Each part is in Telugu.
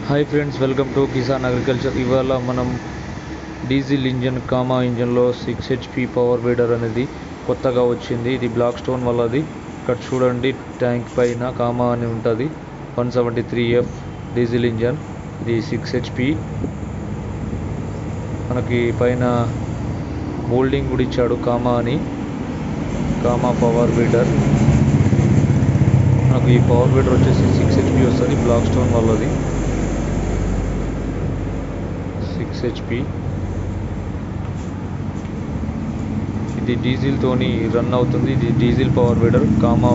Hi friends, welcome to Kisan agriculture. ఇవాళ మనం డీజిల్ ఇంజన్ కామా ఇంజన్లో 6 HP పవర్ వీడర్ అనేది కొత్తగా వచ్చింది. ఇది బ్లాక్ స్టోన్ వాళ్ళది. ఇక్కడ చూడండి, ట్యాంక్ పైన కామా అని ఉంటుంది. 173F diesel engine. ఇది 6 HP. మనకి పైన మోల్డింగ్ కూడా ఇచ్చాడు కామా అని. Comma power weeder. మనకు ఈ పవర్ వీడర్ వచ్చేసి 6 HP వస్తుంది. బ్లాక్ స్టోన్ వాళ్ళది 6 HP. ఇది డీజిల్ తోని రన్ అవుతుంది. ఇది diesel power weeder, comma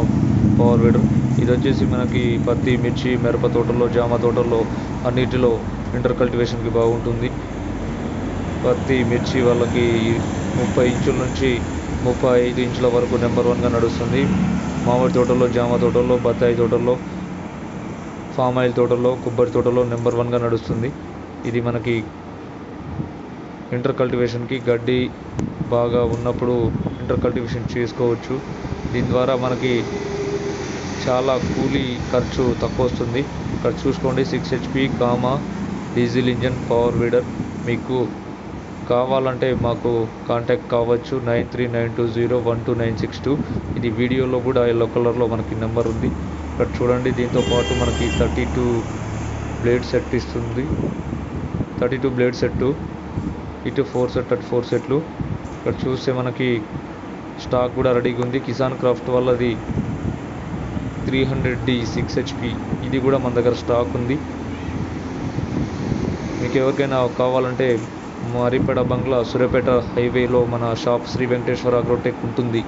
power weeder. ఇది వచ్చేసి మనకి పత్తి, మిర్చి, మిరప తోటల్లో, జామ తోటల్లో అన్నిటిలో ఇంటర్ కల్టివేషన్కి బాగుంటుంది. పత్తి, మిర్చి వాళ్ళకి 30 ఇంచుల నుంచి 35 ఇంచుల వరకు నెంబర్ 1గా నడుస్తుంది. మామిడి తోటల్లో, జామ తోటల్లో, బత్తాయి తోటల్లో, ఫామ్ ఆయిల్ తోటల్లో, కొబ్బరి తోటల్లో నెంబర్ 1గా నడుస్తుంది. ఇది మనకి ఇంటర్ కల్టివేషన్కి గడ్డి బాగా ఉన్నప్పుడు ఇంటర్ కల్టివేషన్ చేసుకోవచ్చు. దీని ద్వారా మనకి చాలా కూలీ ఖర్చు తక్కువ వస్తుంది. ఇక్కడ చూసుకోండి, 6 HP comma diesel engine power weeder. మీకు కావాలంటే మాకు కాంటాక్ట్ కావచ్చు 9392012962. ఇది వీడియోలో కూడా ఎల్లో కలర్లో మనకి నెంబర్ ఉంది. ఇక్కడ చూడండి, దీంతో పాటు మనకి 32 బ్లేడ్ సెట్ ఇస్తుంది. 32 బ్లేడ్ సెట్టు, ఇటు 4 సెట్, అటు 4 సెట్లు. ఇక్కడ చూస్తే మనకి స్టాక్ కూడా రెడీగా ఉంది. కిసాన్ క్రాఫ్ట్ వాళ్ళది 300D 6 HP. ఇది కూడా మన దగ్గర స్టాక్ ఉంది. మీకు ఎవరికైనా కావాలంటే మరిపేట బంగ్లా, సూర్యాపేట హైవేలో మన షాప్ శ్రీ వెంకటేశ్వర అగ్రోటెక్ ఉంటుంది.